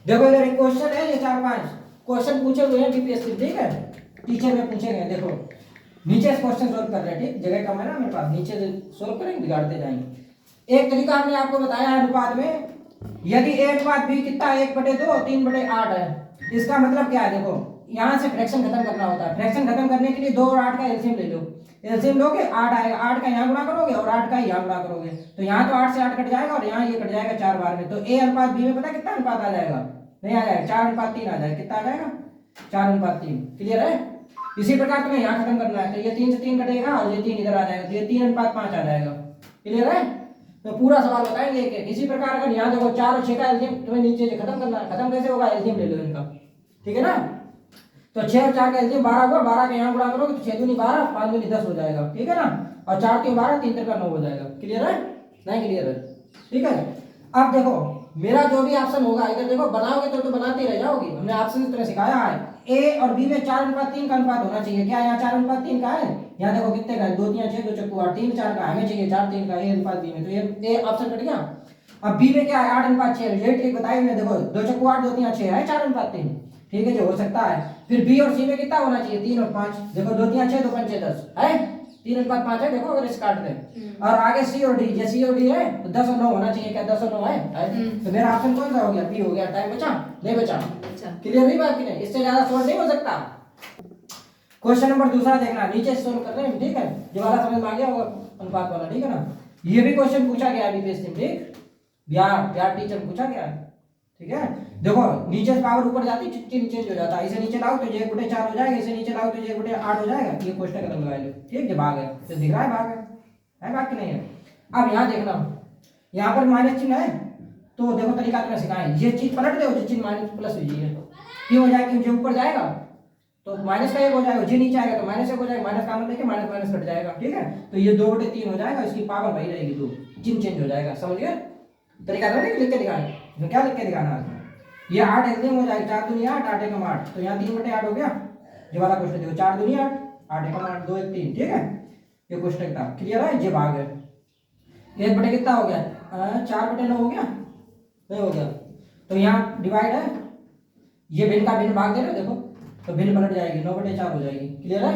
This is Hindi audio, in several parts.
देखो इधर एक क्वेश्चन है, ये 4-5 क्वेश्चन पूछे हुए हैं बीपीएससी, ठीक है, टीचर में पूछे गए। देखो नीचे से क्वेश्चन सोल्व कर रहे हैं, ठीक, जगह कम है ना मेरे पास, नीचे से सोल्व करेंगे, बिगाड़ते जाएंगे। एक तरीका हमने आपको बताया है अनुपात में, यदि A/B कितना 1/2 3/8 है, इसका मतलब क्या है, देखो यहाँ से फ्रैक्शन खत्म करना होता है। फ्रैक्शन खत्म करने के लिए 2 और 8 का एलसीएम ले लो, एलसीएम लोगे 8 आएगा, 8 का यहाँ गुणा करोगे और 8 का यहाँ गुणा करोगे, तो यहाँ तो 8 से 8 कट जाएगा और यहाँ ये कट जाएगा 4 बार में, तो A/B में पता कितना अनुपात आ जाएगा, नहीं आ जाएगा, 4:3 आ जाएगा। कितना आ जाएगा, 4:3। क्लियर है। इसी प्रकार तुम्हें यहाँ खत्म करना है, तो ये 3 से 3 कटेगा और ये 3 इधर आ जाएगा, तो ये 3:5 आ जाएगा। क्लियर है। तो पूरा सवाल बताएंगे एक। इसी प्रकार अगर यहाँ देखो 4 और 6 का एलसीएम तुम्हें नीचे से खत्म करना है, खत्म कैसे होगा, एलसीएम ले लो इनका, ठीक है ना। तो 6 और 4 का एलसीएम 12 हुआ, 12 का यहाँ गुणा करोगे तो 6 दूनी 12, 5 दूनी 10 हो जाएगा, ठीक है ना। और 4 3 12, 3 3 9 हो जाएगा। क्लियर है, नहीं क्लियर है, ठीक है। अब देखो मेरा जो भी ऑप्शन होगा, इधर देखो बनाओगे तो बनाते ही रह जाओगे, हमने ऑप्शन इस तरह सिखाया है। ए और बी में 4:3 का अनुपात होना चाहिए। क्या यहाँ 4:3 का है, यहाँ देखो कितने का है, 2 3 6 2 चक्कू 8, 3 4 का हमें चाहिए 4 3 का, A/B में, तो ये ए ऑप्शन कट गया। अब बी में क्या है, 8:6, ये ट्रिक बताई मैंने, देखो 2 चक्कू 8 2 3 6 है 4:3, ठीक है, जो हो सकता है। फिर बी और सी में कितना होना चाहिए, 3 और 5, देखो 2 3 6 2 5 6 10 है, 3:5 है, देखो अगर इस काट दें। और आगे सी और डी, ये सी और डी है तो 10 और 9 होना चाहिए, क्या 10 और 9 है? तो मेरा ऑप्शन कौन सा हो गया, बी हो गया। टाइम बचा, नहीं बचा, क्लियर हुई बात की नहीं, इससे ज्यादा सॉल्व नहीं हो सकता। क्वेश्चन नंबर दूसरा देखना, नीचे से सोल्व कर रहे हैं, ठीक है, जो वाला समझ में आ गया वो अनुपात वाला, ठीक है ना। ये भी क्वेश्चन पूछा गया बीपीएससी में, ठीक, बिहार टीचर पूछा गया, ठीक है। देखो नीचे से पावर ऊपर जाती, चिन्ह चेंज हो जाता है, इसे नीचे लाओ तो J/4 हो जाएगा, इसे नीचे लाओ तो J/8 हो जाएगा, ये क्वेश्चन खत्म लगा लो, ठीक है। भाग है तो दिख रहा है, भाग है भाग कि नहीं है। अब यहाँ देखना, यहाँ पर माइनस चिन्ह है, तो देखो तरीका तुम्हें सिखाएं, ये चीज पलट दो, जो चिन्ह माइनस प्लस हो जाएगा, क्यों हो जाएगा, क्योंकि ऊपर जाएगा तो माइनस का 1 हो जाएगा, जी नीचे आएगा तो -1 हो जाएगा, माइनस का मतलब देखिए माइनस माइनस कट जाएगा, ठीक है। तो ये 2/3 हो जाएगा, इसकी पावर वही रहेगी 2, चिन्ह चेंज हो जाएगा, समझ गए। तरीका तो नहीं लिख के दिखाना, तो क्या लिख के दिखाना है, ये 8 एलसीएम हो जाएगा, 4 दूनी 8 8 एकम 8, तो यहाँ 3/8 हो गया। ये वाला क्वेश्चन देखो, 4 दूनी 8 8 एकम 8 2 1 3, ठीक है, ये क्वेश्चन था। क्लियर है, ये भाग है, 1 कितना हो गया, 4/9 हो गया, नहीं हो गया, तो यहाँ डिवाइड है, ये भिन्न का भिन्न भाग दे रहे देखो, तो भिन्न पलट जाएगी, 9/4 हो जाएगी। क्लियर है।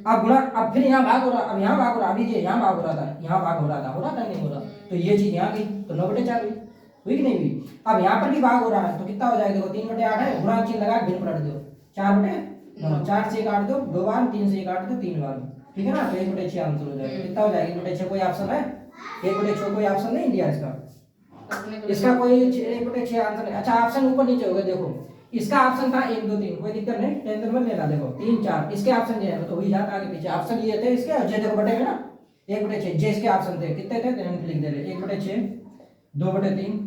अब गुणा, अब फिर यहाँ भाग हो रहा, अब यहाँ भाग हो रहा, अभी ये यहाँ भाग हो रहा था, यहाँ भाग हो रहा था नहीं हो रहा, तो ये चीज यहाँ गई तो 9/4 हुई कि नहीं हुई। अब यहाँ पर भी भाग हो रहा है तो कितना हो जाएगा, देखो 3/8 है, गुणा चिन्ह लगा भिन्न पलट दो, 4/9, 4 से काट दो 2 बार, 3 से काट दो 3 बार, ठीक है ना। तो 1/6 आंसर हो जाएगा। कितना हो जाएगा, 1/6 कोई ऑप्शन है, 1/6 कोई ऑप्शन नहीं दिया इसका, इसका कोई 1/6 आंसर नहीं। अच्छा ऑप्शन ऊपर नीचे हो गए, देखो इसका ऑप्शन था 1 2 3, कोई दिक्कत नहीं, टेंशन मत लेना, देखो 3 4 इसके ऑप्शन जो है तो वही जाता आगे पीछे, ऑप्शन ये थे इसके, और जे देखो बटे में ना 1/6 जे इसके ऑप्शन थे, कितने थे तो हम लिख दे रहे 1/6 2/3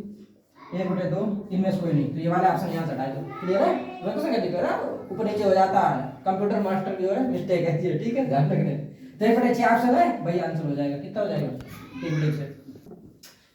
1/2, इनमें से कोई नहीं, तो ये वाला ऑप्शन यहाँ से हटा दो। क्लियर है, मैं तो क्या दिक्कत है, ऊपर नीचे हो जाता है, कंप्यूटर मास्टर जो है मिस्टेक है, ठीक है, ध्यान रखना। तो 1/6 ऑप्शन है, वही आंसर हो जाएगा। कितना हो जाएगा, 1/6।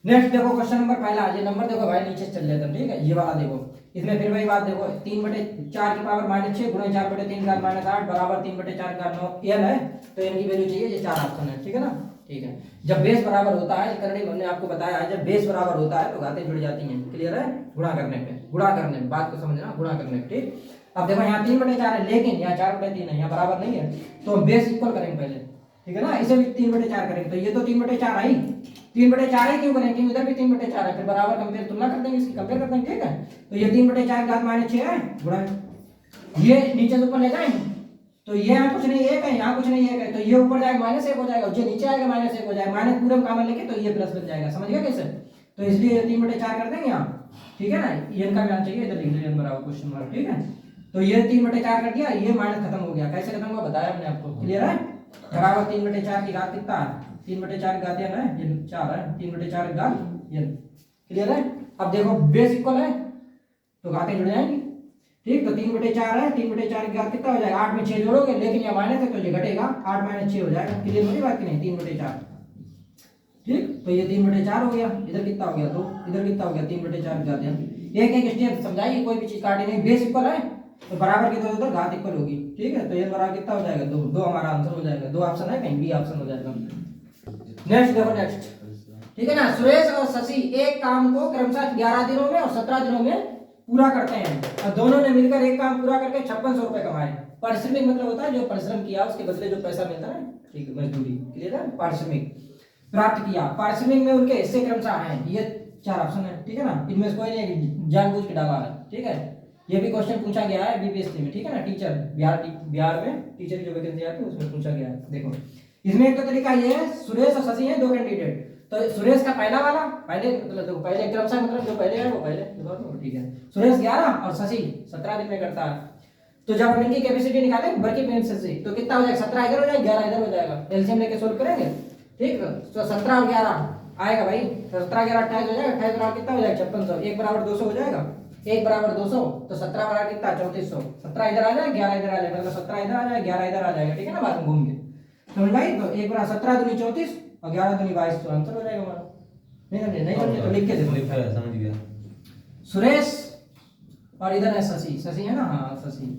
नेक्स्ट देखो क्वेश्चन नंबर पहला, ये नंबर देखो भाई नीचे चल जाता है, ठीक है, ये वाला देखो, इसमें फिर वही बात देखो, 3/4 की पावर -6 गुणा 4/3 का -8 बराबर 3/4 का 9 n है, तो n की वैल्यू चाहिए, ये 4 ऑप्शन है, ठीक है ना। ठीक है, जब बेस बराबर होता है, करंट हमने आपको बताया है, जब बेस बराबर होता है तो घातें जुड़ जाती हैं। क्लियर है, गुणा करने पे, बात को समझना, गुणा करने पे, ठीक। अब देखो यहाँ 3/4 है, लेकिन यहाँ 4/3 है, यहाँ बराबर नहीं है, तो बेस इक्वल करेंगे पहले, ठीक है ना, इसे भी 3/4 करेंगे, तो ये तो 3/4 आई, 3/4 ही क्यों करेंगे, इधर भी 3/4 है, फिर बराबर कंपेयर तुलना कर देंगे, इसकी कंपेयर कर देंगे, ठीक है। तो ये 3/4 घात -6 है, गुणा ये नीचे से ऊपर ले जाएंगे, तो ये यहाँ कुछ नहीं 1 है, यहाँ कुछ नहीं 1 है, तो ये ऊपर जाएगा -1 हो जाएगा, जो नीचे आएगा -1 हो जाएगा, माइनस पूरे में कॉमन लेके तो ये प्लस बन जाएगा, समझ गया कैसे। तो इसलिए 3/4 कर देंगे यहाँ, ठीक है ना, ये इनका भी आना चाहिए, इधर लिख लीजिए बराबर क्वेश्चन मार्क, ठीक है। तो ये 3/4 कर दिया, ये माइनस खत्म हो गया, कैसे खत्म हुआ बताया मैंने आपको। क्लियर है, बराबर 3/4 की घात कितना है, 3/4 की घात n है, ये 4 है, 3/4 की घात n। क्लियर है। अब देखो बेस इक्वल है तो घातें जुड़ जाएंगी, ठीक। तो 3/4 है, 3/4 की घात कितना हो जाएगा, 8 में 6 जोड़ोगे, लेकिन ये माइनस है तो ये घटेगा, 8 - 6 हो जाएगा। क्लियर होगी बात कि नहीं, 3/4, ठीक। तो ये 3/4 हो गया, इधर कितना हो गया 2, इधर कितना हो गया 3/4 की घात n। एक एक स्टेप समझाइए, कोई भी चीज काटी नहीं, बेस इक्वल है तो बराबर की दो घात इक्वल होगी, ठीक है। तो ये बराबर कितना हो जाएगा 2, 2 हमारा आंसर हो जाएगा, 2 ऑप्शन है, कहीं बी ऑप्शन हो जाएगा। नेक्स्ट देखो, नेक्स्ट, ठीक है ना। सुरेश और शशि एक काम को क्रमशः 11 दिनों में और 17 दिनों में पूरा करते हैं और दोनों ने मिलकर एक काम पूरा करके 5600 रुपये कमाए। पारिश्रमिक मतलब होता है जो परिश्रम किया उसके बदले जो पैसा मिलता है, ठीक है, मजदूरी, क्लियर है। पारिश्रमिक प्राप्त किया, पारिश्रमिक में उनके हिस्से क्रमशः हैं। ये 4 ऑप्शन है, ठीक है ना, इनमें से कोई नहीं जानबूझ के डाला है, ठीक है। ये भी क्वेश्चन पूछा गया है बीपीएससी में, ठीक है ना। टीचर बिहार में टीचर की जो वैकेंसी आती है उसमें पूछा गया है। देखो इसमें एक तो तरीका ये है, सुरेश और शशि हैं 2 कैंडिडेट। तो सुरेश का पहला वाला पहले मतलब देखो पहले क्रमशः मतलब जो पहले है वो पहले, ठीक है। सुरेश 11 और शशि 17 दिन में करता है। तो जब हम इनकी कैपेसिटी निकालें वर्किंग पेरेंट्स से तो कितना हो जाएगा, 17 इधर हो जाएगा, 11 इधर हो जाएगा। एलसीएम लेके सोल्व करेंगे, ठीक। तो 17 और 11 आएगा भाई, 17 11 28 हो जाएगा, 28 बराबर कितना हो जाएगा 5600, 1 बराबर 200 हो जाएगा, 1 बराबर 200, तो 17 बराबर कितना 3400। 17 इधर आ जाएगा, 11 इधर आ जाएगा, मतलब 17 इधर आ जाएगा, 11 इधर आ जाएगा, ठीक है ना, बाद में घूम के समझ भाई। तो 1 बराबर 17 दूनी 34 और 11 दूनी 22, तो आंसर हो जाएगा हमारा। नहीं समझे, नहीं समझे तो लिख के देखो, समझ गया। सुरेश और इधर है शशि, शशि है ना, हाँ शशि,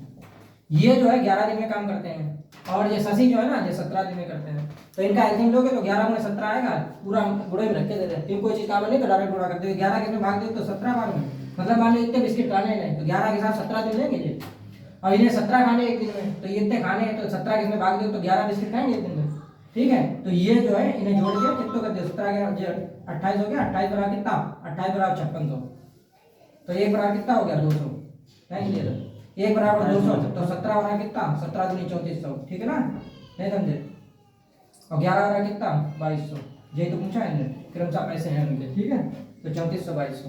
ये जो है 11 दिन में काम करते हैं और ये शशि जो है ना ये 17 दिन में करते हैं। तो इनका एल्सियम लोगे तो 11 में 17 आएगा, पूरा गुणे में रख के दे दे, फिर कोई चीज काम नहीं तो डायरेक्ट गुणा कर दे। 11 के में भाग दे तो 17 बार में, मतलब मान लो इतने बिस्किट खाने हैं तो 11 के साथ 17 दिन लेंगे जी। और इन्हें 17 खाने एक दिन में, तो ये इतने खाने हैं तो 17 के इसमें भाग दे तो 11 बिस्किट खाएंगे एक दिन में, ठीक है। तो ये जो है इन्हें जोड़ दिया, कितना कर दिया 17 के 28 हो गया, 28 बराबर कितना 28 बराबर 5600, तो 1 बराबर कितना हो गया 200, नहीं क्लियर, 1 बराबर 200 तो 17 बराबर कितना 17 दूनी 3400, ठीक है ना, नहीं समझे। और 11 बराबर कितना 2200, यही तो पूछा है क्रमशः पैसे हैं उनके, ठीक है। तो 3400 2200